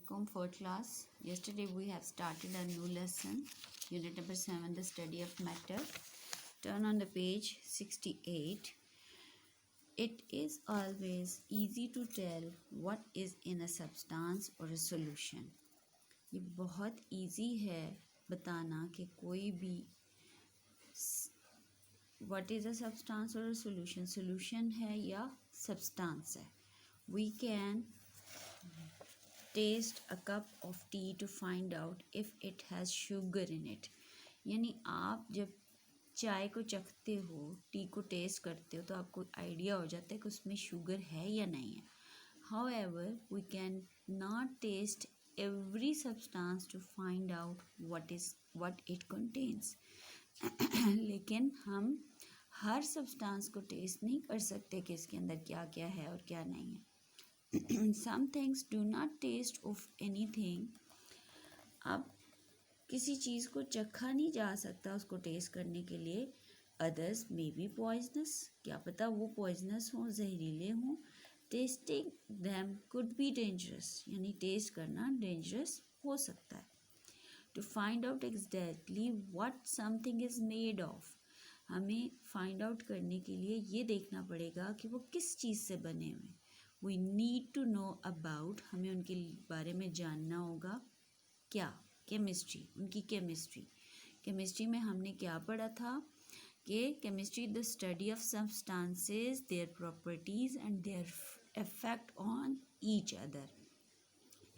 Assalamualaikum, fourth class. Yesterday we have started a new lesson, unit number 7, the study of matter. Turn on the page 68. It is always easy to tell what is in a substance or a solution. ये बहुत easy है बताना कि कोई भी what is a substance or a solution. Solution है या substance है. We can taste a cup of tea to find out if it has sugar in it. यानी आप जब चाय को चखते हो, टी को टेस्ट करते हो, तो आपको आइडिया हो जाता है कि उसमें शुगर है या नहीं है. However, we can not taste every substance to find out what it contains. लेकिन हम हर सब्सटेंस को टेस्ट नहीं कर सकते कि इसके अंदर क्या क्या है और क्या नहीं है. Some things do not taste of anything. अब किसी चीज़ को चखा नहीं जा सकता उसको टेस्ट करने के लिए. Others may be poisonous. क्या पता वो poisonous हों, जहरीले हों. Tasting them could be dangerous. यानी टेस्ट करना dangerous हो सकता है. To find out exactly what something is made of. हमें find out करने के लिए ये देखना पड़ेगा कि वो किस चीज़ से बने हुए. We need to know about, हमें उनके बारे में जानना होगा. क्या? केमिस्ट्री, उनकी केमिस्ट्री. केमिस्ट्री में हमने क्या पढ़ा था कि chemistry the study of substances, their properties and their effect on each other.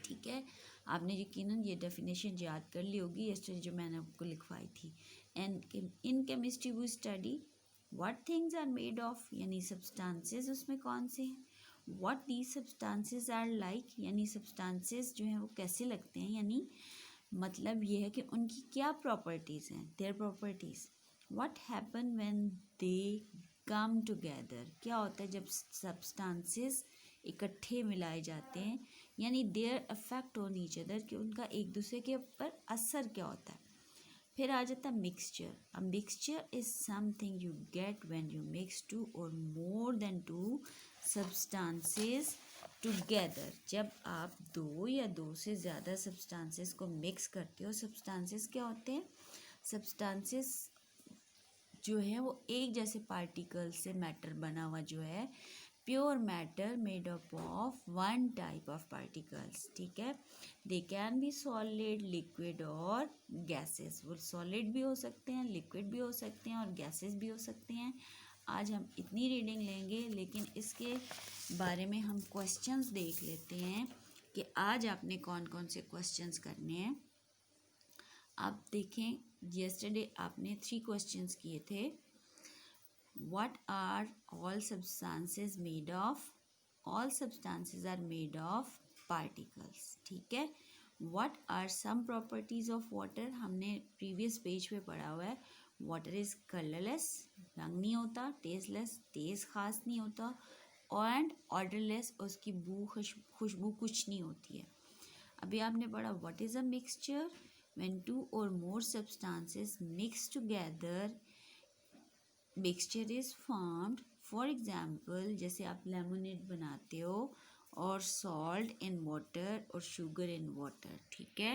ठीक है, आपने यकीनन ये डेफिनेशन याद कर ली होगी यस्टरडे जो मैंने आपको लिखवाई थी. And in chemistry we study what things are made of, यानी सब्सटेंसेस उसमें कौन से हैं. What these substances are like, यानी substances जो हैं वो कैसे लगते हैं, यानी मतलब ये है कि उनकी क्या प्रॉपर्टीज़ हैं, their properties. What happen when they come together, क्या होता है जब substances इकट्ठे मिलाए जाते हैं, यानी their effect on each other, कि उनका एक दूसरे के ऊपर असर क्या होता है. फिर आ जाता है mixture. A mixture is something you get when you mix two or more than two substances together. जब आप दो या दो से ज़्यादा सब्सटेंसेस को मिक्स करते हो. सब्सटेंसेस क्या होते हैं? सब्सटेंसेस जो है वो एक जैसे पार्टिकल से मैटर बना हुआ जो है, pure matter made up of one type of particles. ठीक है, they can be solid, liquid और गैसेस. वो सॉलिड भी हो सकते हैं, लिक्विड भी हो सकते हैं और गैसेस भी हो सकते हैं. आज हम इतनी रीडिंग लेंगे, लेकिन इसके बारे में हम क्वेश्चंस देख लेते हैं कि आज आपने कौन कौन से क्वेश्चंस करने हैं. आप देखें, येस्टरडे आपने 3 क्वेश्चंस किए थे. What are all substances made of? All substances are made of particles. ठीक है. What are some properties of water? हमने previous पेज पे पढ़ा हुआ है. Water is colorless, रंग नहीं होता. tasteless, तेज़ खास नहीं होता. and odorless, उसकी खुशबू कुछ नहीं होती है. अभी आपने पढ़ा what is a mixture? When two or more substances mix together, mixture is formed. For example, जैसे आप लेमोनेड बनाते हो और सॉल्ट इन वाटर और शुगर इन वाटर. ठीक है,